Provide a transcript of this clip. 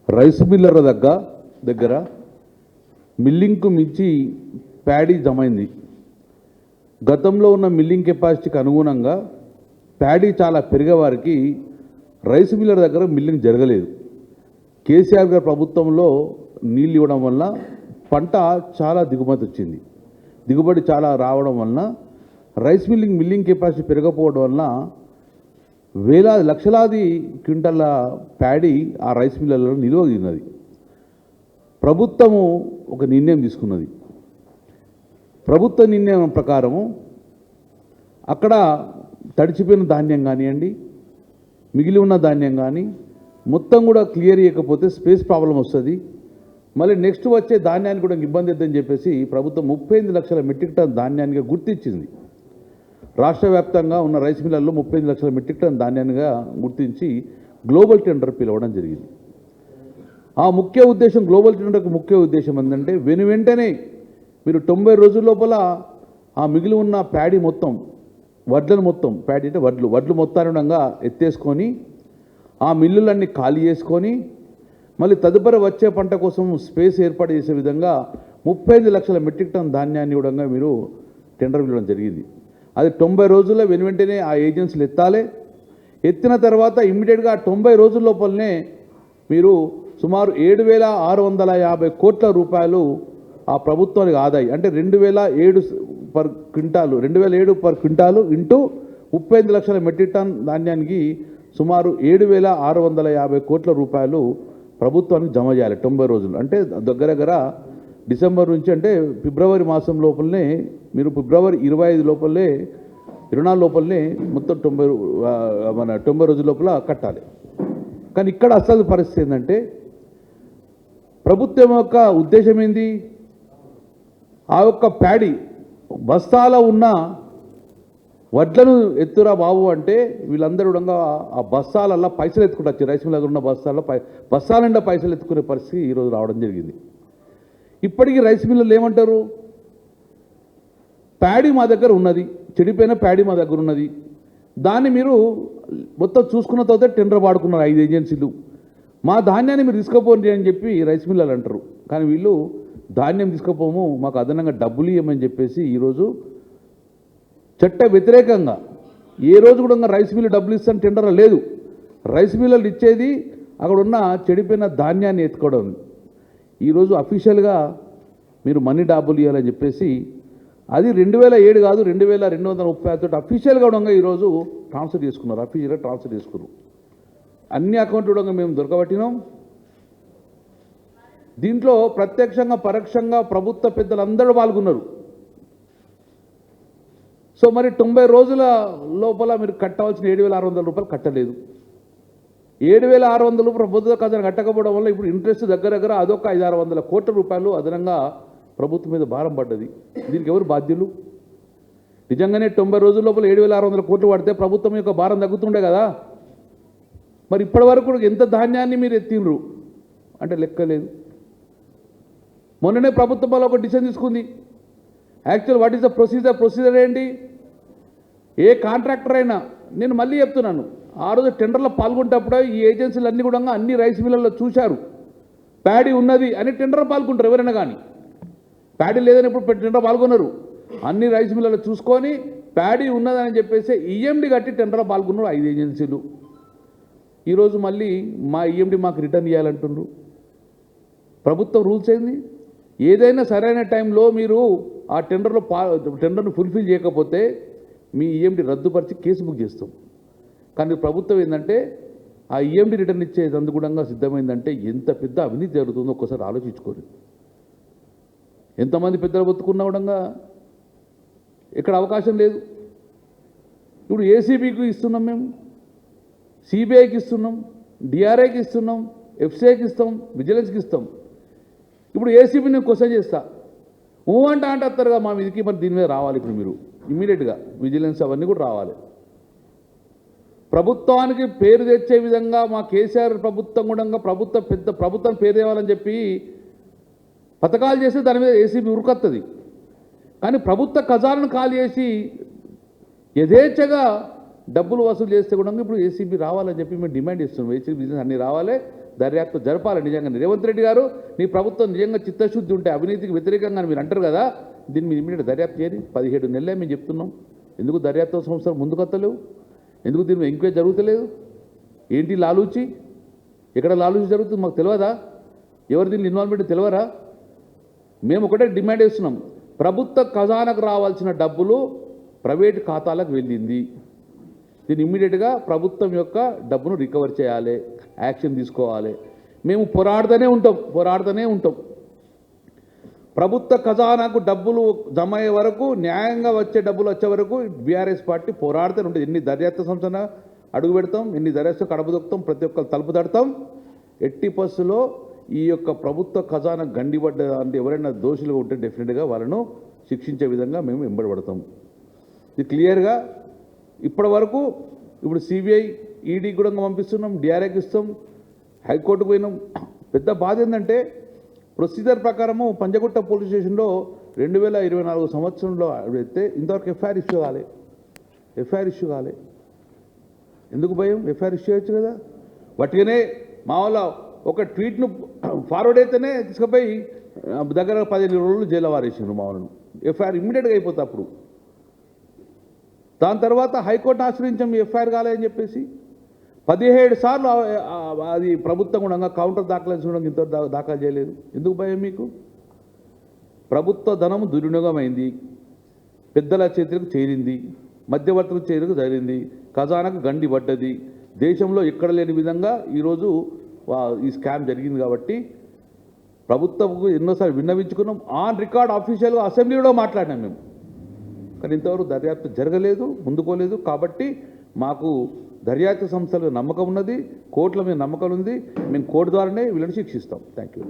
Rice మిల్లర్ల దగ్గర మిల్లింగ్కు మించి paddy జమైంది. గతంలో ఉన్న మిల్లింగ్ కెపాసిటీకి అనుగుణంగా ప్యాడీ చాలా పెరిగేవారికి రైస్ మిల్లర్ దగ్గర మిల్లింగ్ జరగలేదు. కేసీఆర్ గారి ప్రభుత్వంలో నీళ్ళు ఇవ్వడం వల్ల పంట చాలా దిగుమతి వచ్చింది. దిగుబడి చాలా రావడం వలన రైస్ మిల్లింగ్ కెపాసిటీ పెరగకపోవడం వలన వేలాది లక్షలాది క్వింటల్ల ప్యాడీ ఆ రైస్ మిల్లర్లలో నిల్వ ఉన్నది. ప్రభుత్వము ఒక నిర్ణయం తీసుకున్నది. ప్రభుత్వ నిర్ణయం ప్రకారము అక్కడ తడిచిపోయిన ధాన్యం కానివ్వండి, మిగిలి ఉన్న ధాన్యం కానీ మొత్తం కూడా క్లియర్ చేయకపోతే స్పేస్ ప్రాబ్లం వస్తుంది. మళ్ళీ నెక్స్ట్ వచ్చే ధాన్యానికి కూడా ఇబ్బంది అవుతుందని చెప్పేసి ప్రభుత్వం 38 లక్షల మెట్రిక్ టన్ ధాన్యానికి గుర్తించింది. రాష్ట్ర వ్యాప్తంగా ఉన్న రైస్ మిల్లర్లో 35 లక్షల మెట్రిక్ టన్ ధాన్యాన్నిగా గుర్తించి గ్లోబల్ టెండర్ పిలవడం జరిగింది. ఆ ముఖ్య ఉద్దేశం, గ్లోబల్ టెండర్కి ముఖ్య ఉద్దేశం ఏంటంటే వెంటనే మీరు 90 రోజుల లోపల ఆ మిగిలి ఉన్న ప్యాడీ మొత్తం, వడ్లను మొత్తం, ప్యాడీ అంటే వడ్లు మొత్తానుగా ఎత్తేసుకొని ఆ మిల్లులన్నీ ఖాళీ చేసుకొని మళ్ళీ తదుపరి వచ్చే పంట కోసం స్పేస్ ఏర్పాటు చేసే విధంగా 35 లక్షల మెట్రిక్ టన్ ధాన్యాన్ని కూడా మీరు టెండర్ పిలవడం జరిగింది. అది 90 రోజుల్లో వెంటనే ఆ ఏజెన్సీలు ఎత్తాలి. ఎత్తిన తర్వాత ఇమ్మీడియట్గా 90 రోజుల లోపలనే మీరు సుమారు 7,650 కోట్ల రూపాయలు ఆ ప్రభుత్వానికి ఆదాయం, అంటే 2,007 per quintal, 2,007 per quintal into 35 లక్షల మెట్రిక్ టన్ ధాన్యానికి సుమారు 7,650 కోట్ల రూపాయలు ప్రభుత్వానికి జమ చేయాలి 90 రోజులు. అంటే దగ్గర డిసెంబర్ నుంచి, అంటే ఫిబ్రవరి మాసం లోపలనే మీరు ఫిబ్రవరి 25 లోపలనే, 24 లోపలనే మొత్తం 90 రోజుల లోపల కట్టాలి. కానీ ఇక్కడ అసలు పరిస్థితి ఏంటంటే ప్రభుత్వం యొక్క ఉద్దేశం ఏంది? ఆ యొక్క ప్యాడీ బస్తాలో ఉన్న వడ్లను ఎత్తురా బాబు అంటే వీళ్ళందరూ కూడా ఆ బస్తాలల్లో పైసలు ఎత్తుకుంటారు. రైస్ మిల్ దగ్గర ఉన్న బస్తాల నిండా పైసలు ఎత్తుకునే పరిస్థితి ఈరోజు రావడం జరిగింది. ఇప్పటికీ రైస్ మిల్లులు ఏమంటారు? ప్యాడీ మా దగ్గర ఉన్నది, చెడిపోయిన ప్యాడీ మా దగ్గర ఉన్నది, దాన్ని మీరు మొత్తం చూసుకున్న తర్వాత టెండర్ వాడుకున్నారు 5 ఏజెన్సీలు, మా ధాన్యాన్ని మీరు తీసుకుపోండి అని చెప్పి రైస్ మిల్లర్లు అంటారు. కానీ వీళ్ళు ధాన్యం తీసుకుపోము, మాకు అదనంగా డబ్బులు ఇవ్వమని చెప్పేసి ఈరోజు చట్ట వ్యతిరేకంగా ఏ రోజు కూడా రైస్ మిల్లు డబ్బులు ఇస్తాను టెండర్ లేదు. రైస్ మిల్లర్లు ఇచ్చేది అక్కడ ఉన్న చెడిపోయిన ధాన్యాన్ని ఎత్తుకోవడం. ఈరోజు అఫీషియల్గా మీరు మనీ డబ్బులు ఇవ్వాలని చెప్పేసి అది 2007 కాదు 2235 అఫీషియల్గా కూడా ఈరోజు ట్రాన్స్ఫర్ చేసుకున్నారు. అఫీషియల్గా ట్రాన్స్ఫర్ చేసుకున్నారు. అన్ని అకౌంట్లు కూడా మేము దొరకబట్టినాం. దీంట్లో ప్రత్యక్షంగా పరోక్షంగా ప్రభుత్వ పెద్దలందరూ పాల్గొన్నారు. సో మరి 90 రోజుల లోపల మీరు కట్టవలసిన 7,600 రూపాయలు కట్టలేదు. 7,600 ప్రభుత్వ ఖజానా కట్టకపోవడం వల్ల ఇప్పుడు ఇంట్రెస్ట్ దగ్గర అదొక 500-600 కోట్ల రూపాయలు అదనంగా ప్రభుత్వం మీద భారం పడ్డది. దీనికి ఎవరు బాధ్యులు? నిజంగానే 90 రోజుల లోపల 7,600 కోట్లు పడితే ప్రభుత్వం యొక్క భారం తగ్గుతుండే కదా. మరి ఇప్పటి వరకు ఎంత ధాన్యాన్ని మీరు ఎత్తిండ్రు అంటే లెక్కలేదు. మొన్ననే ప్రభుత్వం వల్ల ఒక డిసిషన్ తీసుకుంది. Actual what is the procedure ఏంటి? ఏ కాంట్రాక్టర్ అయినా, నేను మళ్ళీ చెప్తున్నాను, ఆ రోజు టెండర్లో పాల్గొంటప్పుడు ఈ ఏజెన్సీలు అన్నీ కూడా అన్ని రైస్ మిల్లర్లో చూశారు ప్యాడీ ఉన్నది అని టెండర్ పాల్గొంటారు. ఎవరైనా కానీ ప్యాడీ లేదని ఇప్పుడు టెండర్ పాల్గొన్నారు. అన్ని రైస్ మిల్లర్లు చూసుకొని ప్యాడీ ఉన్నదని చెప్పేసి ఈఎండి కట్టి టెండర్ పాల్గొన్నారు 5 ఏజెన్సీలు. ఈరోజు మళ్ళీ మా ఈఎండి మాకు రిటర్న్ ఇవ్వాలంటున్నారు. ప్రభుత్వం రూల్స్ ఏంది? ఏదైనా సరైన టైంలో మీరు ఆ టెండర్ను ఫుల్ఫిల్ చేయకపోతే మీ ఈఎండి రద్దుపరిచి కేసు బుక్ చేస్తాం. కానీ ప్రభుత్వం ఏంటంటే ఆ ఈఎండి రిటర్న్ ఇచ్చేది అందుగుణంగా సిద్ధమైందంటే ఎంత పెద్ద అవినీతి జరుగుతుందో ఒక్కసారి ఆలోచించుకోరు. ఎంతమంది పెద్దలు బతుకున్నా కూడా ఇక్కడ అవకాశం లేదు. ఇప్పుడు ఏసీబీకి ఇస్తున్నాం, మేము సిబిఐకి ఇస్తున్నాం, డిఆర్ఐకి ఇస్తున్నాం, ఎఫ్సిఐకి ఇస్తాం, విజిలెన్స్కి ఇస్తాం. ఇప్పుడు ఏసీబీ నేను క్వశ్చన్ చేస్తా, అంటే వస్తారుగా మా మీదకి, మరి దీని మీద రావాలి. ఇప్పుడు మీరు ఇమ్మీడియట్గా విజిలెన్స్ అవన్నీ కూడా రావాలి. ప్రభుత్వానికి పేరు తెచ్చే విధంగా మా కేసీఆర్ ప్రభుత్వం కూడా ప్రభుత్వం పేరు తేవాలని చెప్పి పథకాలు చేస్తే దాని మీద ఏసీబీ ఉరుకొస్తుంది. కానీ ప్రభుత్వ ఖజానాను ఖాళీ చేసి యథేచ్ఛగా డబ్బులు వసూలు చేస్తే కూడా ఇప్పుడు ఏసీబీ రావాలని చెప్పి మేము డిమాండ్ ఇస్తున్నాం. ఏసీబీ బిజినెస్ అన్నీ రావాలి, దర్యాప్తు జరపాలి. నిజంగా రేవంత్ రెడ్డి గారు, నీ ప్రభుత్వం నిజంగా చిత్తశుద్ధి ఉంటే, అవినీతికి వ్యతిరేకంగా మీరు అంటారు కదా, దీన్ని మీరు ఇమీడియట్ దర్యాప్తు చేయాలి. 17 నెలలే మేము చెప్తున్నాం. ఎందుకు దర్యాప్తు సంస్థలు ముందుకొత్తలేవు? ఎందుకు దీని ఎంక్వైరీ జరుగుతలేదు? ఏంటి లాలూచి? ఎక్కడ లాలూచి జరుగుతుంది మాకు తెలియదా? ఎవరు దీన్ని ఇన్వాల్వ్మెంట్ తెలియరా? మేము ఒకటే డిమాండ్ చేస్తున్నాం, ప్రభుత్వ ఖజానాకు రావాల్సిన డబ్బులు ప్రైవేటు ఖాతాలకు వెళ్ళింది. దీన్ని ఇమ్మీడియట్గా ప్రభుత్వం యొక్క డబ్బును రికవర్ చేయాలి, యాక్షన్ తీసుకోవాలి. మేము పోరాడుతూనే ఉంటాం. ప్రభుత్వ ఖజానాకు డబ్బులు జమ అయ్యే వరకు, న్యాయంగా వచ్చే డబ్బులు వచ్చే వరకు బీఆర్ఎస్ పార్టీ పోరాడుతూనే ఉంటుంది. ఎన్ని దర్యాప్తు సంస్థన అడుగు పెడతాం, ఎన్ని దర్యాప్తు కడుపు దొక్కుతాం, ప్రతి ఒక్కరు తలుపు తడతాం. ఎట్టి పరిస్థితుల్లో ఈ యొక్క ప్రభుత్వ ఖజానా గండిపడ్డ అంటే ఎవరైనా దోషులుగా ఉంటే డెఫినెట్గా వాళ్ళను శిక్షించే విధంగా మేము వెంబడబడతాం. ఇది క్లియర్గా ఇప్పటి వరకు ఇప్పుడు సిబిఐ ఈడీ కూడా పంపిస్తున్నాం, డిఆర్ఐకి ఇస్తాం, హైకోర్టుకు పోయినాం. పెద్ద బాధ ఏంటంటే ప్రొసీజర్ ప్రకారము పంజగుట్ట పోలీస్ స్టేషన్లో 2024 సంవత్సరంలో అయితే ఇంతవరకు ఎఫ్ఐఆర్ ఇష్యూ కాలే. ఎందుకు భయం? ఎఫ్ఐఆర్ ఇష్యూ చేయొచ్చు కదా. వాటికనే మా వాళ్ళ ఒక ట్వీట్ను ఫార్వర్డ్ అయితేనే తీసుకుపోయి దగ్గర 15 రోజులు జైలు వారేసిండ్రు మా వాళ్ళను. ఎఫ్ఐఆర్ ఇమ్మీడియట్గా అయిపోతుంది అప్పుడు. దాని తర్వాత హైకోర్టును ఆశ్రయించాం ఎఫ్ఐఆర్ కాలేదని చెప్పేసి 17 సార్లు అది ప్రభుత్వం కూడా కౌంటర్ దాఖలు చూడడం ఇంతవరకు దాఖలు చేయలేదు. ఎందుకు భయం మీకు? ప్రభుత్వ ధనం దుర్వినియోగమైంది, పెద్దల చేతులకు చేరింది, మధ్యవర్తుల చేతులకు చేరింది, ఖజానాకు గండి పడ్డది. దేశంలో ఎక్కడ లేని విధంగా ఈరోజు ఈ స్కామ్ జరిగింది. కాబట్టి ప్రభుత్వంకు ఎన్నోసార్లు విన్నవించుకున్నాం, ఆన్ రికార్డ్ ఆఫీషియల్గా అసెంబ్లీలో మాట్లాడినాం మేము. కానీ ఇంతవరకు దర్యాప్తు జరగలేదు, ముందుకోలేదు. కాబట్టి మాకు దర్యాప్తు సంస్థల నమ్మకం ఉన్నది, కోర్టుల మీద నమ్మకం ఉంది. మేము కోర్టు ద్వారానే వీళ్ళని శిక్షిస్తాం. Thank you.